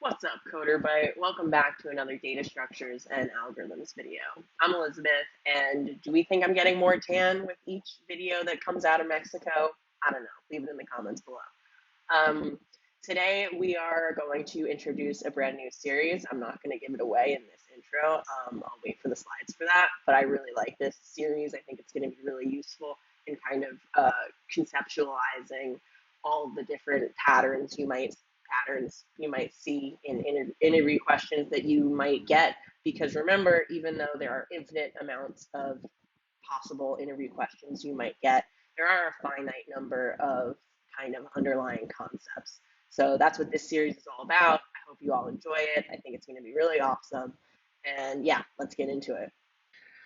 What's up, Coder Byte? Welcome back to another Data Structures and Algorithms video. I'm Elizabeth, and do we think I'm getting more tan with each video that comes out of Mexico? I don't know. Leave it in the comments below. Um, Today, we are going to introduce a brand new series. I'm not going to give it away in this intro. I'll wait for the slides for that, but I really like this series. I think it's going to be really useful in kind of conceptualizing all of the different patterns you might see in interview questions that you might get. Because remember, even though there are infinite amounts of possible interview questions you might get, there are a finite number of kind of underlying concepts. So that's what this series is all about. I hope you all enjoy it. I think it's going to be really awesome. And yeah, let's get into it.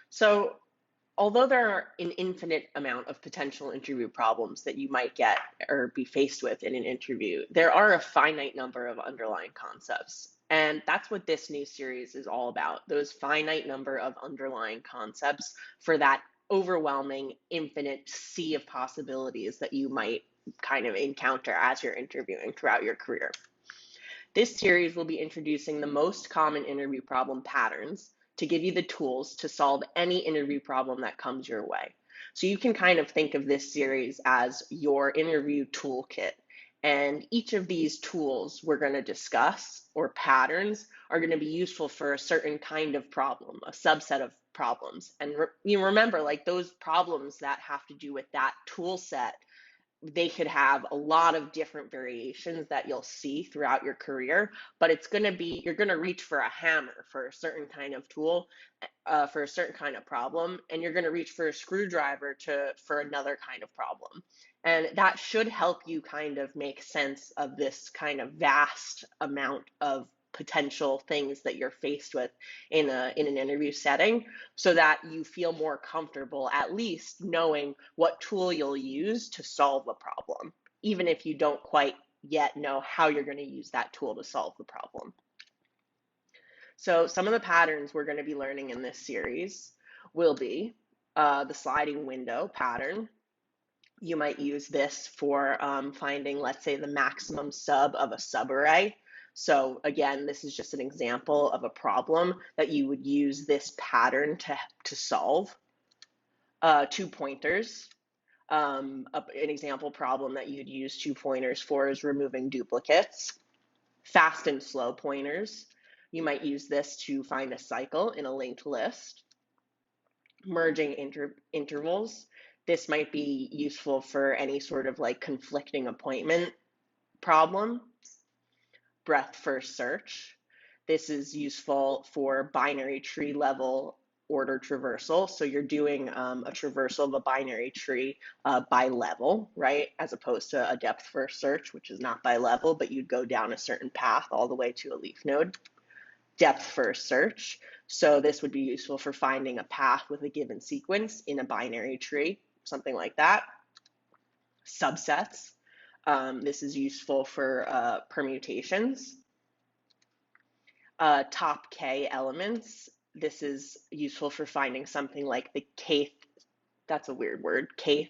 So although there are an infinite amount of potential interview problems that you might get or be faced with in an interview, there are a finite number of underlying concepts. And that's what this new series is all about, those finite number of underlying concepts for that overwhelming, infinite sea of possibilities that you might kind of encounter as you're interviewing throughout your career. This series will be introducing the most common interview problem patterns to give you the tools to solve any interview problem that comes your way. So you can kind of think of this series as your interview toolkit. And each of these tools we're going to discuss, or patterns, are going to be useful for a certain kind of problem, a subset of problems. And you remember, like those problems that have to do with that tool set, they could have a lot of different variations that you'll see throughout your career, but it's going to be, you're going to reach for a hammer for a certain kind of tool, for a certain kind of problem, and you're going to reach for a screwdriver for another kind of problem. And that should help you kind of make sense of this kind of vast amount of potential things that you're faced with in an interview setting, so that you feel more comfortable at least knowing what tool you'll use to solve the problem, even if you don't quite yet know how you're going to use that tool to solve the problem. So some of the patterns we're going to be learning in this series will be the sliding window pattern. You might use this for finding, let's say, the maximum sub of a subarray. So again, this is just an example of a problem that you would use this pattern to solve. 2 pointers. An example problem that you'd use 2 pointers for is removing duplicates. Fast and slow pointers. You might use this to find a cycle in a linked list. Merging intervals. This might be useful for any sort of like conflicting appointment problem. Breadth first search. This is useful for binary tree level order traversal. So you're doing a traversal of a binary tree by level, right? As opposed to a depth first search, which is not by level, but you'd go down a certain path all the way to a leaf node. Depth first search. So this would be useful for finding a path with a given sequence in a binary tree, something like that. Subsets. This is useful for permutations. Top K elements. This is useful for finding something like the kth, that's a weird word, kth,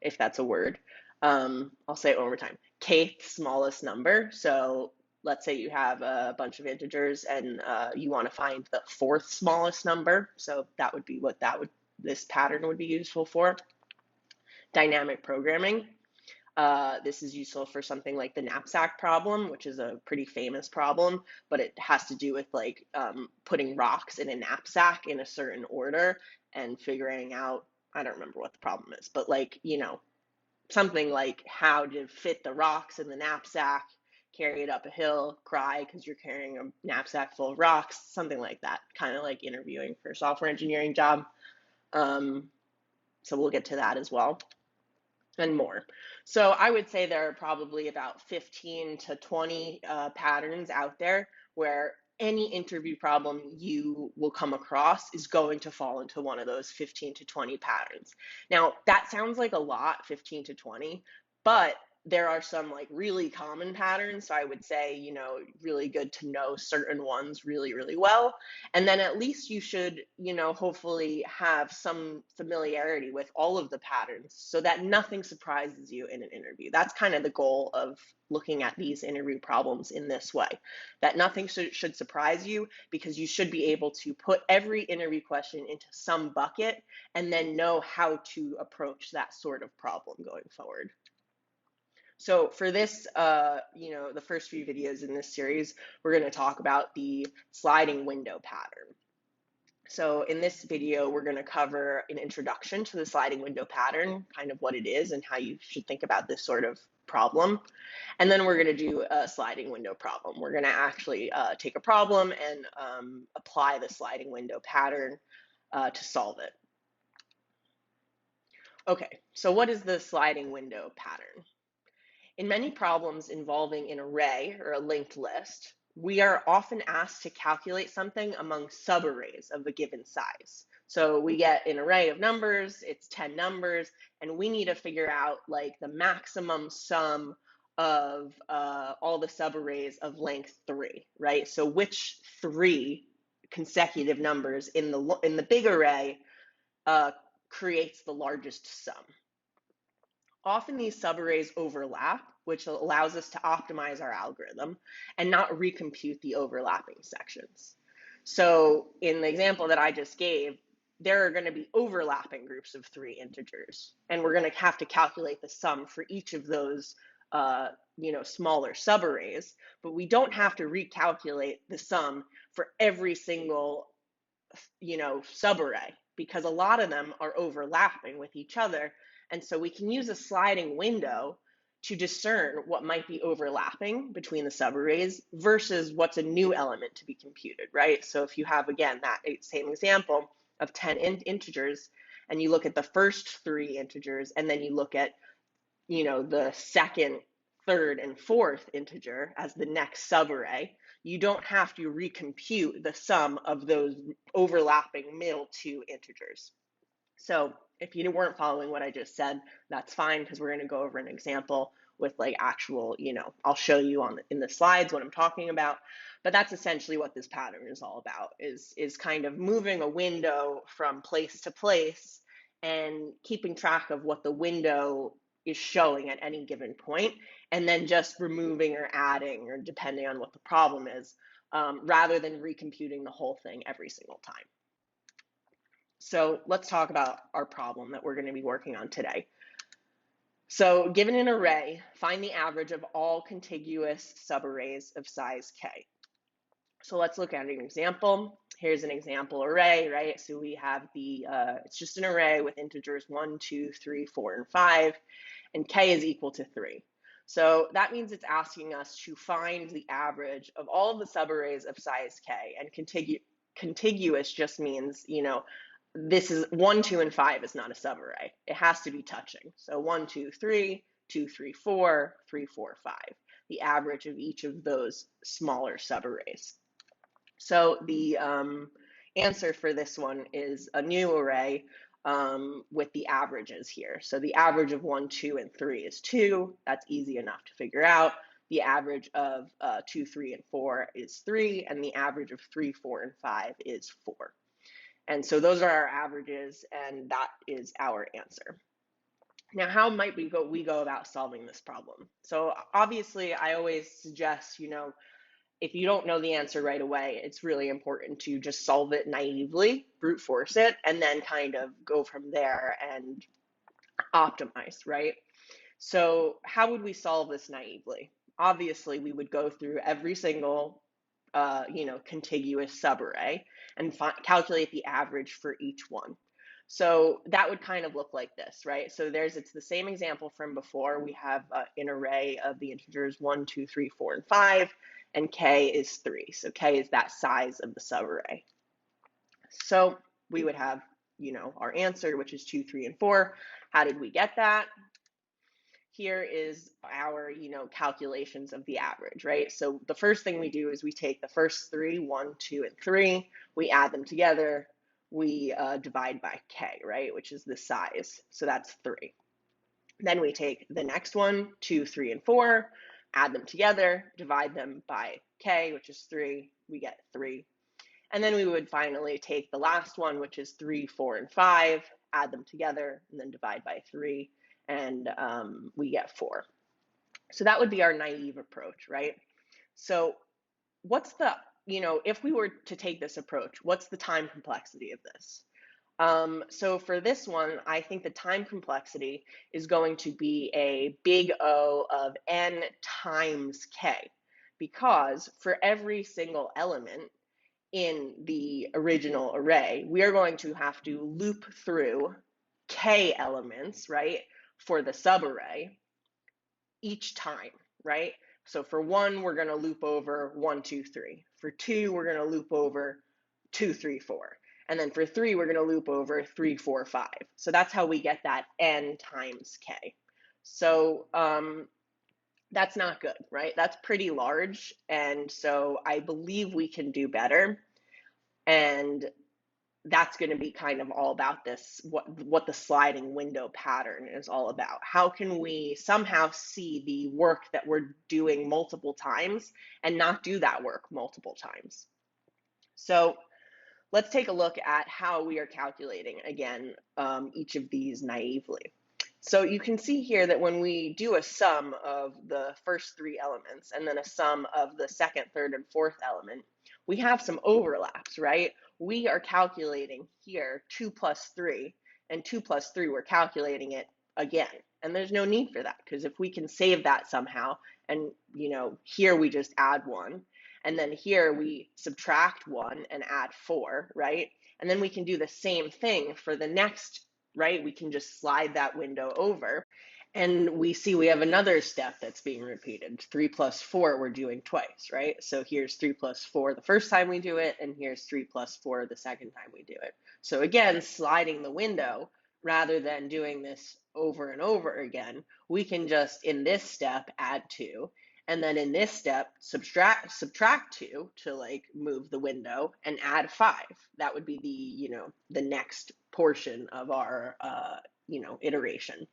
if that's a word. I'll say it one more time. Kth smallest number. So let's say you have a bunch of integers and you want to find the 4th smallest number. So that would be what this pattern would be useful for. Dynamic programming. This is useful for something like the knapsack problem, which is a pretty famous problem, but it has to do with like putting rocks in a knapsack in a certain order and figuring out, I don't remember what the problem is, but like, you know, something like how to fit the rocks in the knapsack, carry it up a hill, cry because you're carrying a knapsack full of rocks, something like that, kind of like interviewing for a software engineering job. So we'll get to that as well. And more. So I would say there are probably about 15 to 20 patterns out there where any interview problem you will come across is going to fall into one of those 15 to 20 patterns. Now, that sounds like a lot, 15 to 20, but there are some like really common patterns. So I would say, really good to know certain ones really, really well. And then at least you should, hopefully have some familiarity with all of the patterns so that nothing surprises you in an interview. That's kind of the goal of looking at these interview problems in this way, that nothing should surprise you, because you should be able to put every interview question into some bucket and then know how to approach that sort of problem going forward. So for this, the first few videos in this series, we're going to talk about the sliding window pattern. So in this video, we're going to cover an introduction to the sliding window pattern, kind of what it is and how you should think about this sort of problem. And then we're going to do a sliding window problem. We're going to actually take a problem and apply the sliding window pattern to solve it. Okay, so what is the sliding window pattern? In many problems involving an array or a linked list, we are often asked to calculate something among subarrays of a given size. So we get an array of numbers, it's 10 numbers, and we need to figure out like the maximum sum of all the subarrays of length 3, right? So which 3 consecutive numbers in the big array creates the largest sum. Often these subarrays overlap, which allows us to optimize our algorithm and not recompute the overlapping sections. So in the example that I just gave, there are going to be overlapping groups of 3 integers, and we're going to have to calculate the sum for each of those smaller subarrays, but we don't have to recalculate the sum for every single subarray, because a lot of them are overlapping with each other. And so we can use a sliding window to discern what might be overlapping between the subarrays versus what's a new element to be computed, right? So if you have, again, that same example of 10 integers, and you look at the first 3 integers, and then you look at, the second, third, and fourth integer as the next subarray, you don't have to recompute the sum of those overlapping middle 2 integers. So if you weren't following what I just said, that's fine, because we're going to go over an example with like actual, I'll show you in the slides what I'm talking about. But that's essentially what this pattern is all about, is kind of moving a window from place to place and keeping track of what the window is showing at any given point, and then just removing or adding, or depending on what the problem is, rather than recomputing the whole thing every single time. So let's talk about our problem that we're going to be working on today. So given an array, find the average of all contiguous subarrays of size k. So let's look at an example. Here's an example array, right? So we have it's just an array with integers 1, 2, 3, 4, and 5, and k is equal to 3. So that means it's asking us to find the average of all of the subarrays of size k, and contiguous just means, this is 1, 2, and 5 is not a subarray. It has to be touching. So 1, 2, 3, 2, 3, 4, 3, 4, 5, the average of each of those smaller subarrays. So the answer for this one is a new array with the averages here. So the average of 1, 2, and 3 is 2. That's easy enough to figure out. The average of 2, 3, and 4 is 3, and the average of 3, 4, and 5 is 4. And so those are our averages, and that is our answer. Now, how might we go about solving this problem? So obviously, I always suggest, if you don't know the answer right away, it's really important to just solve it naively, brute force it, and then kind of go from there and optimize, right? So how would we solve this naively? Obviously, we would go through every single contiguous subarray and calculate the average for each one. So that would kind of look like this, right? So it's the same example from before. We have an array of the integers 1, 2, 3, 4, and 5, and k is 3. So k is that size of the subarray. So we would have, our answer, which is 2, 3, and 4. How did we get that? Here is our, calculations of the average, right? So the first thing we do is we take the first 3, 1, 2, and 3, we add them together, we divide by k, right, which is the size. So that's 3. Then we take the next one, 2, 3, and 4, add them together, divide them by k, which is 3, we get 3. And then we would finally take the last one, which is 3, 4, and 5, add them together, and then divide by 3, and we get 4. So that would be our naive approach, right? So what's the, if we were to take this approach, what's the time complexity of this? So for this one, I think the time complexity is going to be a big O of n times k, because for every single element in the original array, we are going to have to loop through k elements, right, for the subarray each time, right? So for 1, we're going to loop over 1, 2, 3. For 2, we're going to loop over 2, 3, 4. And then for 3, we're going to loop over 3, 4, 5. So that's how we get that n times k. So that's not good, right? That's pretty large. And so I believe we can do better. And that's going to be kind of all about this, what the sliding window pattern is all about. How can we somehow see the work that we're doing multiple times and not do that work multiple times? So let's take a look at how we are calculating, again, each of these naively. So you can see here that when we do a sum of the first 3 elements and then a sum of the second, third, and fourth element, we have some overlaps, right? We are calculating here 2 plus 3, and 2 plus 3, we're calculating it again. And there's no need for that, because if we can save that somehow, and here we just add 1, and then here we subtract 1 and add 4, right? And then we can do the same thing for the next, right? We can just slide that window over, and we see we have another step that's being repeated. 3 plus 4 we're doing twice, right? So here's 3 plus 4 the first time we do it, and here's 3 plus 4 the second time we do it. So again, sliding the window, rather than doing this over and over again, we can just, in this step, add 2, and then in this step, subtract 2 to like move the window, and add 5. That would be the next portion of our iteration.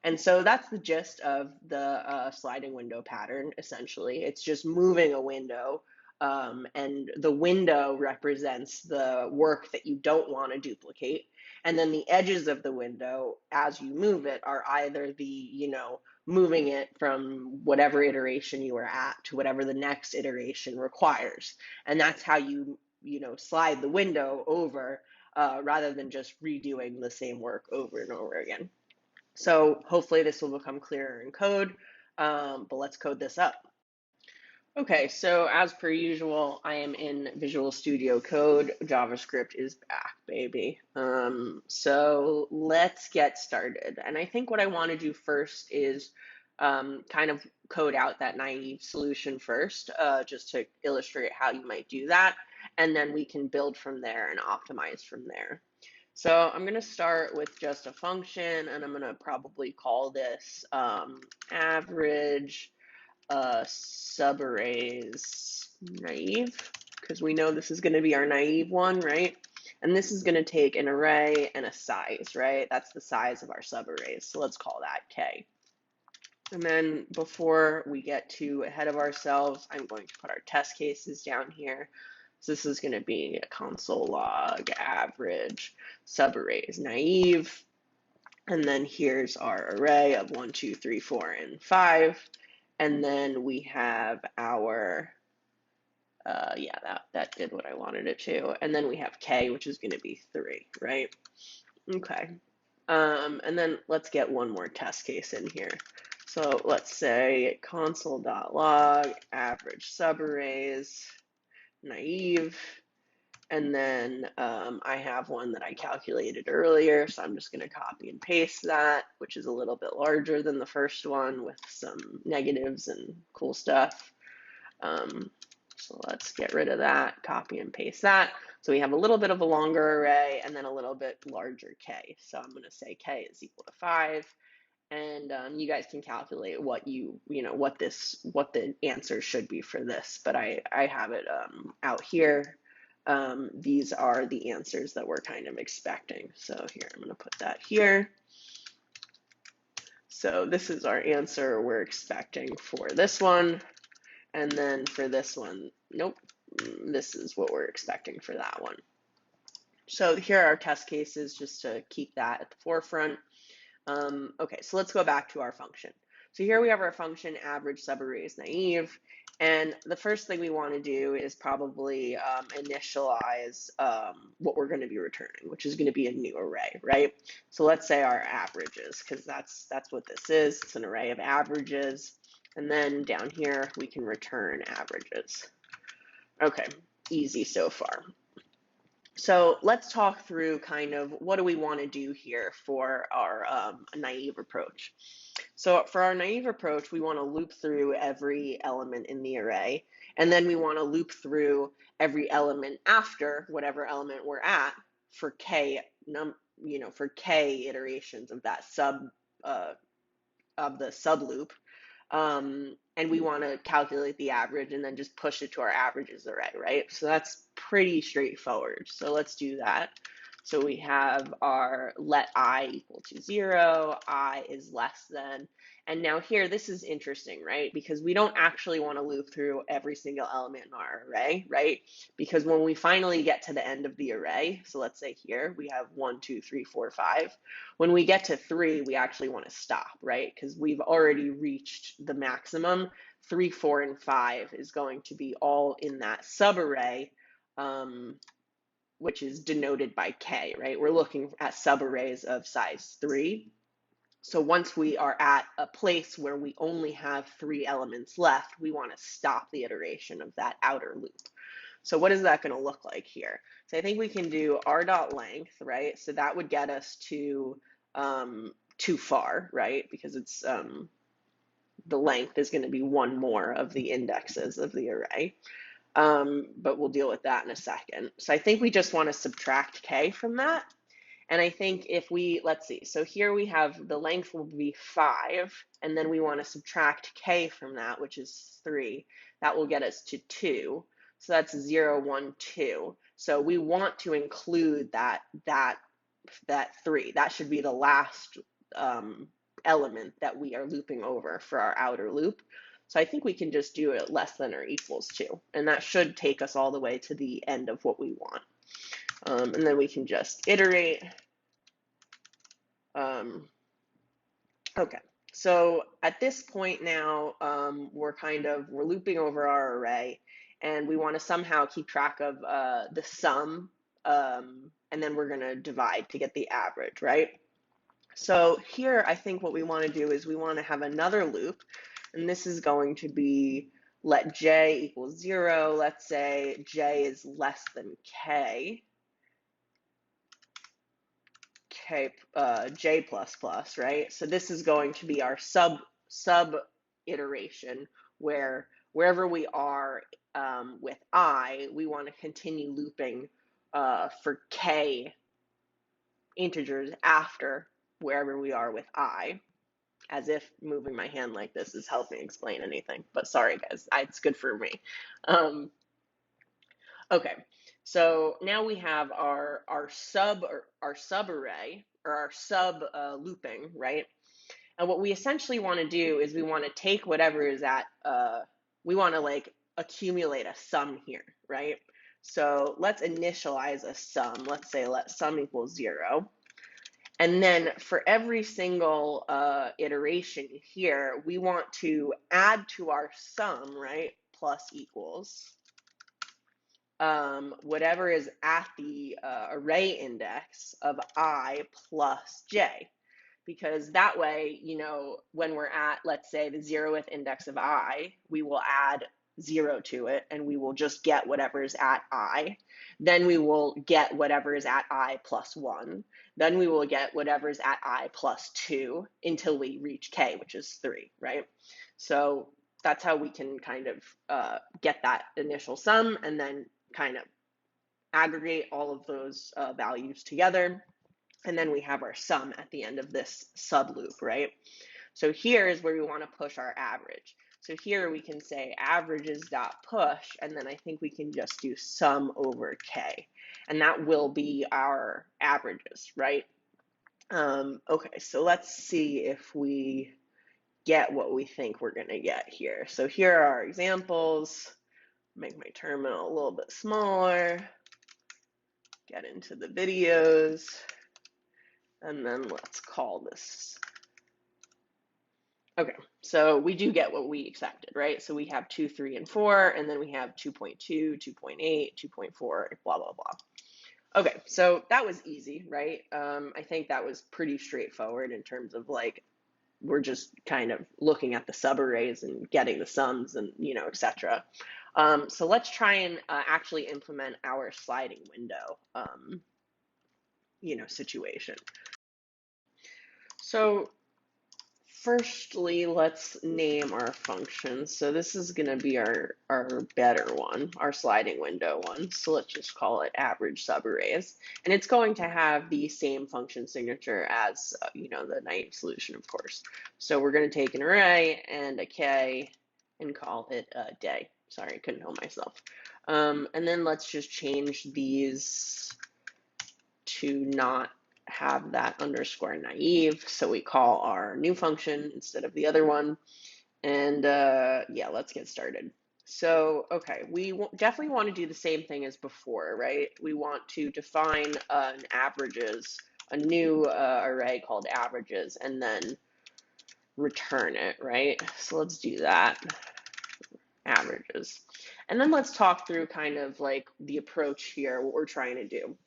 And so that's the gist of the sliding window pattern, essentially. It's just moving a window, and the window represents the work that you don't want to duplicate. And then the edges of the window, as you move it, are either the, moving it from whatever iteration you are at to whatever the next iteration requires. And that's how you, slide the window over, rather than just redoing the same work over and over again. So hopefully this will become clearer in code, but let's code this up. Okay, so as per usual, I am in Visual Studio Code. JavaScript is back, baby. So let's get started. And I think what I want to do first is kind of code out that naive solution first, just to illustrate how you might do that. And then we can build from there and optimize from there. So I'm going to start with just a function, and I'm going to probably call this average subarrays naive, because we know this is going to be our naive one, right? And this is going to take an array and a size, right? That's the size of our subarrays. So let's call that k. And then before we get too ahead of ourselves, I'm going to put our test cases down here. So this is going to be a console log average subarrays naive. And then here's our array of 1, 2, 3, 4, and 5. And then we have our, that did what I wanted it to. And then we have k, which is going to be 3, right? Okay. And then let's get one more test case in here. So let's say console.log average subarrays naive. And then I have one that I calculated earlier, so I'm just going to copy and paste that, which is a little bit larger than the first one with some negatives and cool stuff. So let's get rid of that, copy and paste that. So we have a little bit of a longer array and then a little bit larger k. So I'm going to say k is equal to 5. And you guys can calculate what what the answer should be for this, but I have it out here. These are the answers that we're kind of expecting. So here, I'm going to put that here. So this is our answer we're expecting for this one. And then for this one, nope, this is what we're expecting for that one. So here are our test cases just to keep that at the forefront. Okay, so let's go back to our function. So here we have our function average subarrays naive, and the first thing we want to do is probably initialize what we're going to be returning, which is going to be a new array, right? So let's say our averages, because that's what this is. It's an array of averages, and then down here we can return averages. Okay, easy so far. So let's talk through kind of what do we want to do here for our naive approach. So for our naive approach, we want to loop through every element in the array, and then we want to loop through every element after whatever element we're at for for k iterations of that of the sub loop. And we want to calculate the average and then just push it to our averages array, right? So that's pretty straightforward. So let's do that. So we have our let I equal to 0, I is less than, and now here, this is interesting, right? Because we don't actually want to loop through every single element in our array, right? Because when we finally get to the end of the array, so let's say here, we have 1, 2, 3, 4, 5. When we get to 3, we actually want to stop, right? Because we've already reached the maximum. 3, 4, and 5 is going to be all in that subarray, which is denoted by k, right? We're looking at subarrays of size 3. So once we are at a place where we only have 3 elements left, we want to stop the iteration of that outer loop. So what is that going to look like here? So I think we can do r.length, right? So that would get us to too far, right? Because it's the length is going to be one more of the indexes of the array. But we'll deal with that in a second. So I think we just want to subtract k from that. And I think if we, let's see, so here we have the length will be 5, and then we want to subtract k from that, which is 3. That will get us to 2. So that's 0, 1, 2. So we want to include that 3. That should be the last element that we are looping over for our outer loop. So I think we can just do it less than or equals to, and that should take us all the way to the end of what we want. And then we can just iterate. Okay, so at this point now, we're looping over our array, and we want to somehow keep track of the sum, and then we're going to divide to get the average, right? So here, I think what we want to do is we want to have another loop, and this is going to be let j equals 0. Let's say j is less than k, j plus plus, right? So this is going to be our sub iteration where wherever we are with I, we want to continue looping for k integers after wherever we are with I, as if moving my hand like this is helping explain anything. But sorry, guys, it's good for me. Okay, so now we have our subarray, or our sub looping, right? And what we essentially want to do is we want to take whatever is at, we want to like accumulate a sum here, right? So let's initialize a sum. Let's say let sum equals 0. And then for every single iteration here, we want to add to our sum, right, plus equals whatever is at the array index of I plus j. Because that way, you know, when we're at, let's say, the 0th index of I, we will add 0 to it, and we will just get whatever is at I. Then we will get whatever is at I plus 1. Then we will get whatever is at I plus 2 until we reach k, which is 3, right? So that's how we can kind of get that initial sum and then kind of aggregate all of those values together. And then we have our sum at the end of this sub loop, right? So here is where we want to push our average. So here we can say averages dot push, and then I think we can just do sum over k, and that will be our averages, right? Okay, so let's see if we get what we think we're going to get here. So here are our examples. Make my terminal a little bit smaller, get into the videos, and then let's call this. Okay, so we do get what we expected, right? So we have 2, 3, and 4, and then we have 2.2, 2.8, 2.4, blah, blah, blah. Okay, so that was easy, right? I think that was pretty straightforward in terms of like, we're just kind of looking at the subarrays and getting the sums and, etc. So let's try and actually implement our sliding window, situation. So firstly, let's name our function. So this is going to be our better one, our sliding window one. So let's just call it average subarrays. And it's going to have the same function signature as, the naive solution, of course. So we're going to take an array and a k and call it a day. Sorry, I couldn't help myself. And then let's just change these to not have that underscore naive. So we call our new function instead of the other one. And yeah, let's get started. So, okay, we definitely want to do the same thing as before, right? We want to define an averages, a new array called averages, and then return it, right? So let's do that, averages. And then let's talk through kind of like the approach here, what we're trying to do.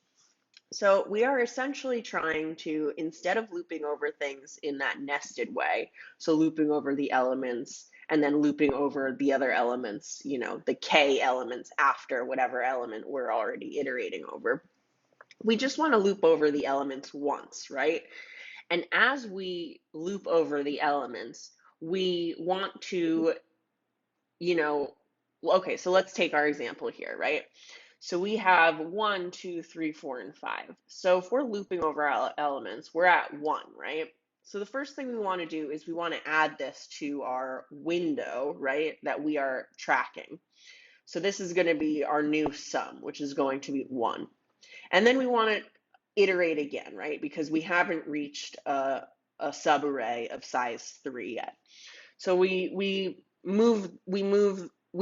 So we are essentially trying to, instead of looping over things in that nested way, so looping over the elements and then looping over the other elements, the k elements after whatever element we're already iterating over, we just want to loop over the elements once, right? And as we loop over the elements, we want to, okay, so let's take our example here, right? So we have 1, 2, 3, 4, and 5. So if we're looping over our elements, we're at 1, right? So the first thing we want to do is we want to add this to our window, right, that we are tracking. So this is going to be our new sum, which is going to be 1. And then we want to iterate again, right, because we haven't reached a subarray of size 3 yet. So we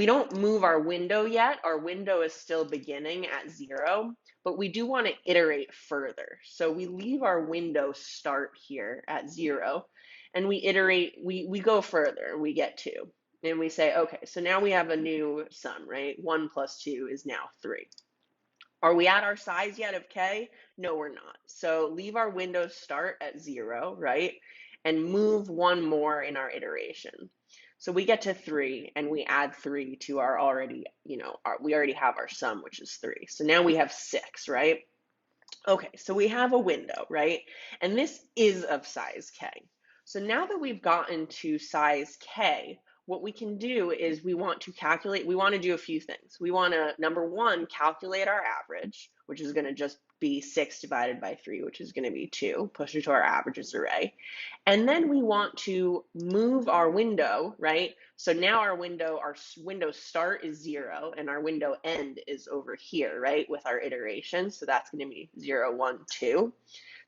don't move our window yet. Our window is still beginning at 0, but we do want to iterate further. So we leave our window start here at 0, and we iterate, we go further, we get 2. And we say, okay, so now we have a new sum, right? 1 plus 2 is now 3. Are we at our size yet of k? No, we're not. So leave our window start at 0, right? And move one more in our iteration. So we get to 3 and we add 3 to our already, we already have our sum, which is 3. So now we have 6, right? Okay, so we have a window, right? And this is of size k. So now that we've gotten to size k, what we can do is we want to do a few things. We want to, number one, calculate our average, which is going to just be 6 divided by 3, which is going to be 2, push it to our averages array. And then we want to move our window, right? So now our window start is 0 and our window end is over here, right? With our iteration. So that's going to be 0, 1, 2.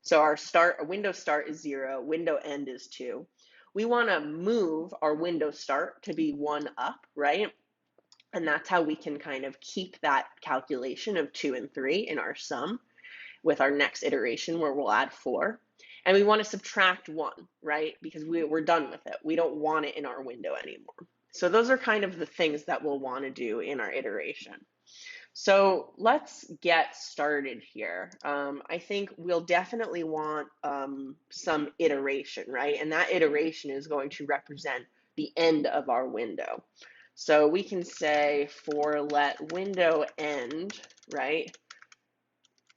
So our window start is 0, window end is 2. We want to move our window start to be 1 up, right? And that's how we can kind of keep that calculation of 2 and 3 in our sum with our next iteration where we'll add 4. And we want to subtract 1, right? Because we're done with it. We don't want it in our window anymore. So those are kind of the things that we'll want to do in our iteration. So let's get started here. I think we'll definitely want some iteration, right? And that iteration is going to represent the end of our window. So we can say for let window end, right,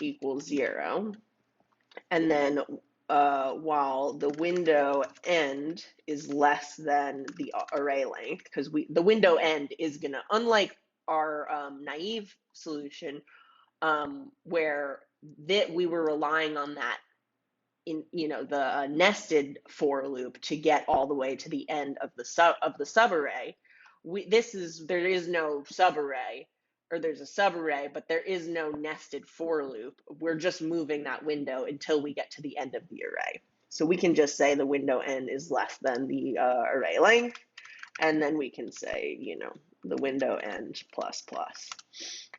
equals 0. And then while the window end is less than the array length, because the window end is going to, unlike our naive solution, where we were relying on that in the nested for loop to get all the way to the end of the subarray. There is no subarray or there's a subarray, but there is no nested for loop. We're just moving that window until we get to the end of the array. So we can just say the window end is less than the array length, and then we can say, the window end plus plus.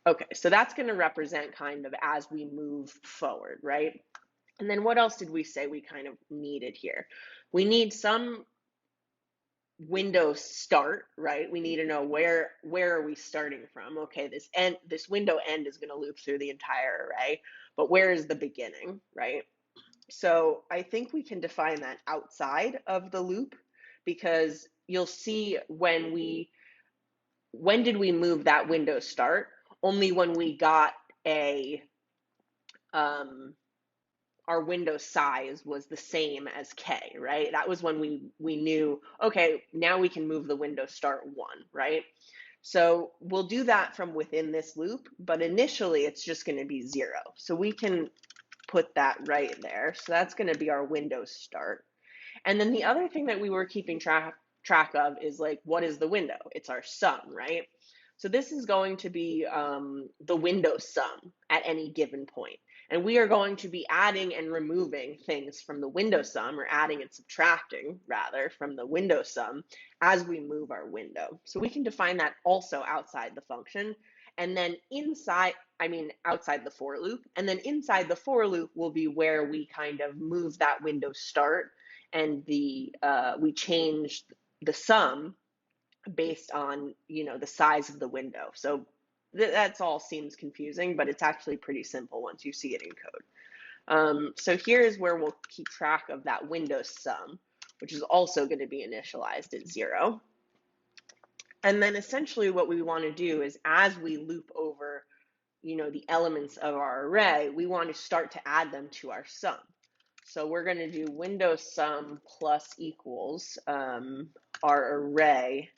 Okay, so that's going to represent kind of as we move forward, right? And then what else did we say we kind of needed here? We need some window start, right? We need to know where are we starting from? Okay, this window end is going to loop through the entire array, but where is the beginning, right? So I think we can define that outside of the loop, because you'll see when did we move that window start? Only when we got our window size was the same as K, right? That was when we knew, okay, now we can move the window start 1, right? So we'll do that from within this loop, but initially it's just going to be 0. So we can put that right there. So that's going to be our window start. And then the other thing that we were keeping track of is, like, what is the window? It's our sum, right? So this is going to be the window sum at any given point. And we are going to be adding and removing things from the window sum, or adding and subtracting, rather, from the window sum as we move our window. So we can define that also outside the function. And then outside the for loop. And then inside the for loop will be where we kind of move that window start, and we change the sum based on, the size of the window. So that's all seems confusing, but it's actually pretty simple once you see it in code. So here's where we'll keep track of that window sum, which is also going to be initialized at 0. And then essentially what we want to do is, as we loop over, the elements of our array, we want to start to add them to our sum. So we're going to do window sum plus equals our array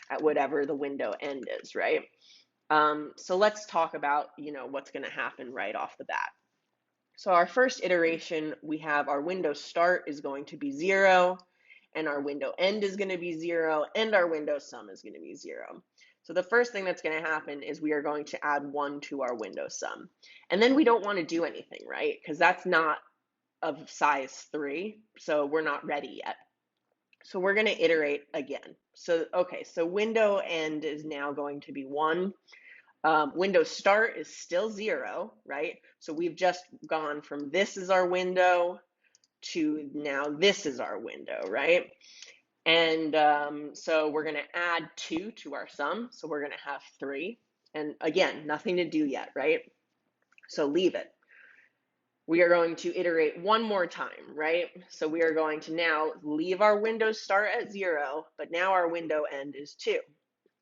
at whatever the window end is, right? So let's talk about, what's going to happen right off the bat. So our first iteration, we have our window start is going to be 0, and our window end is going to be 0, and our window sum is going to be 0. So the first thing that's going to happen is we are going to add 1 to our window sum. And then we don't want to do anything, right? Because that's not of size 3, so we're not ready yet. So we're going to iterate again. So, okay, so window end is now going to be 1. Window start is still 0, right? So we've just gone from this is our window to now this is our window, right? And so we're going to add 2 to our sum. So we're going to have 3. And again, nothing to do yet, right? So leave it. We are going to iterate one more time, right? So we are going to now leave our window start at 0, but now our window end is 2.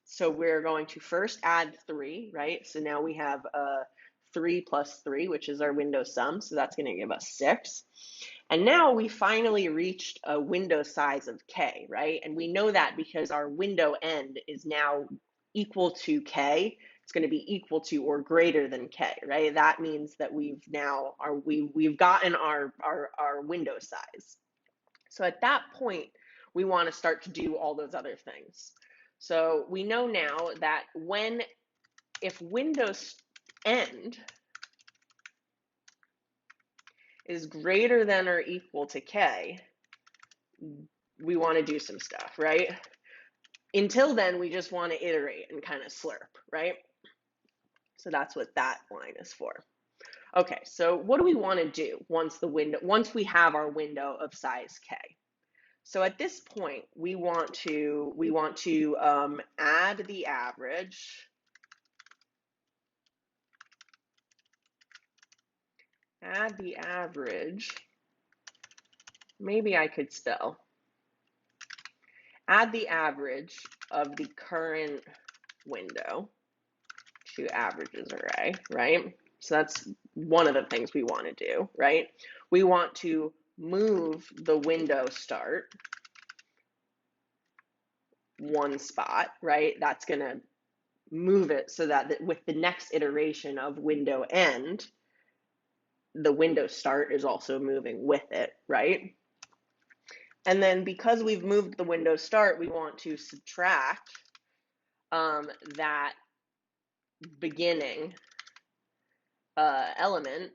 So we're going to first add 3, right? So now we have 3 plus 3, which is our window sum. So that's going to give us 6. And now we finally reached a window size of K, right? And we know that because our window end is now equal to K. It's going to be equal to or greater than K, right? That means that we've gotten our window size. So at that point, we want to start to do all those other things. So we know now that if window end is greater than or equal to K, we want to do some stuff, right? Until then, we just want to iterate and kind of slurp, right? So that's what that line is for. Okay, so what do we want to do once we have our window of size K? So at this point, we want to add the average. Add the average. Maybe I could still add the average of the current window to averages array, right? So that's one of the things we want to do, right? We want to move the window start 1 spot, right? That's going to move it so that with the next iteration of window end, the window start is also moving with it, right? And then because we've moved the window start, we want to subtract that beginning element,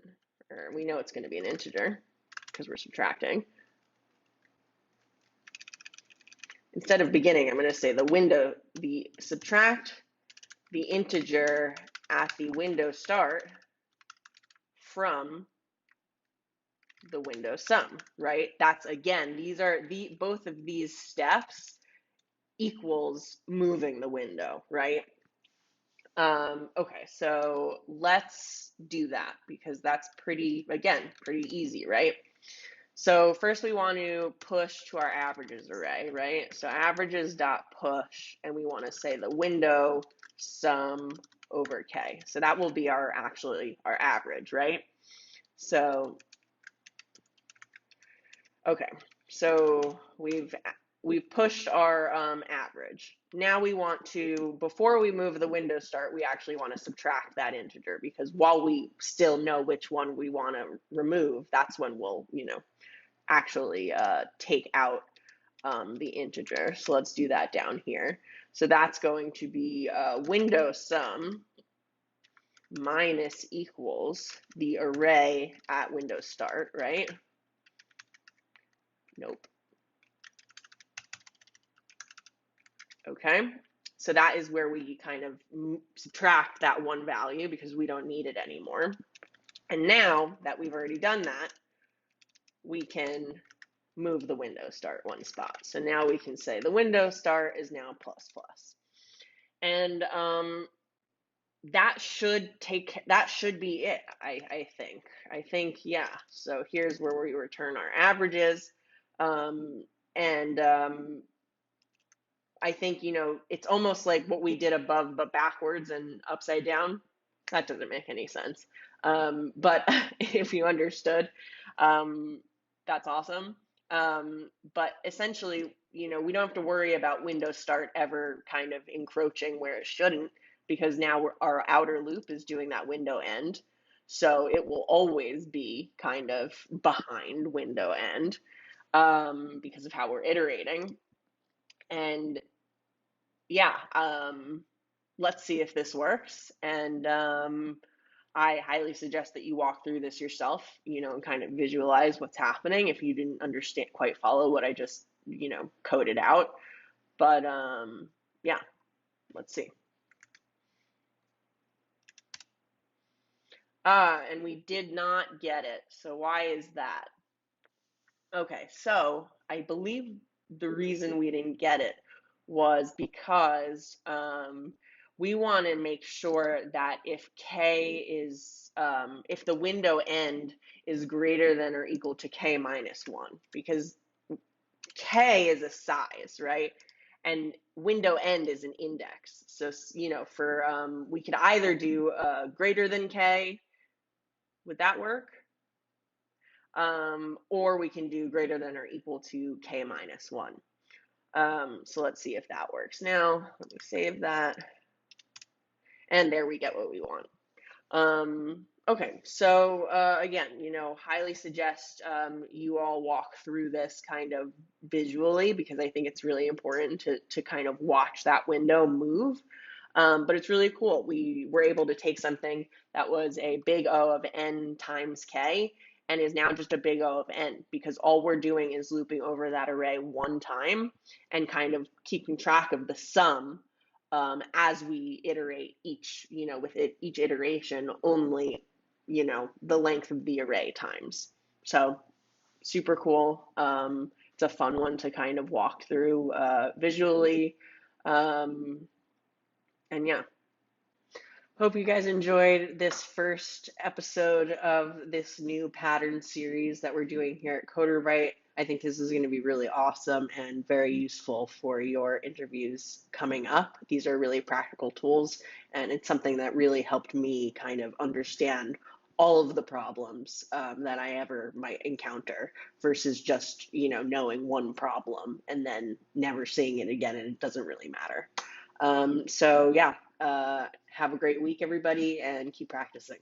or we know it's going to be an integer because we're subtracting. Instead of beginning, I'm going to say the subtract the integer at the window start from the window sum, right? That's, again, these are both of these steps equals moving the window, right? Okay, so let's do that because that's pretty easy, right? So first we want to push to our averages array, right? So averages dot push, and we want to say the window sum over k. So that will be our average, right? So okay, so we've pushed our average. Now we want to, before we move the window start, we actually want to subtract that integer because while we still know which one we want to remove, that's when we'll, actually take out the integer. So let's do that down here. So that's going to be window sum minus equals the array at window start, right? Nope. Okay, so that is where we kind of subtract that one value because we don't need it anymore. And now that we've already done that, we can move the window start one spot. So now we can say the window start is now plus plus. And that should be it, I think, yeah. So here's where we return our averages. I think, it's almost like what we did above, but backwards and upside down. That doesn't make any sense. But if you understood, that's awesome. But essentially, we don't have to worry about Windows Start ever kind of encroaching where it shouldn't, because now our outer loop is doing that window end. So it will always be kind of behind window end because of how we're iterating. And yeah, let's see if this works. And I highly suggest that you walk through this yourself, and kind of visualize what's happening if you didn't quite follow what I just, coded out. But yeah, let's see. And we did not get it. So why is that? Okay, so I believe the reason we didn't get it was because we want to make sure that if if the window end is greater than or equal to k minus 1, because k is a size, right? And window end is an index. So, we could either do greater than k, would that work? Or we can do greater than or equal to k minus 1. So let's see if that works. Now, let me save that. And there we get what we want. Okay, so again, highly suggest you all walk through this kind of visually because I think it's really important to kind of watch that window move. But it's really cool. We were able to take something that was a big O of n times k and is now just a big O of n because all we're doing is looping over that array one time and kind of keeping track of the sum as we iterate each iteration only, the length of the array times. So super cool. It's a fun one to kind of walk through visually. And yeah. Hope you guys enjoyed this first episode of this new pattern series that we're doing here at CoderBite. I think this is going to be really awesome and very useful for your interviews coming up. These are really practical tools, and it's something that really helped me kind of understand all of the problems that I ever might encounter versus just, knowing one problem and then never seeing it again and it doesn't really matter. So yeah, have a great week, everybody, and keep practicing.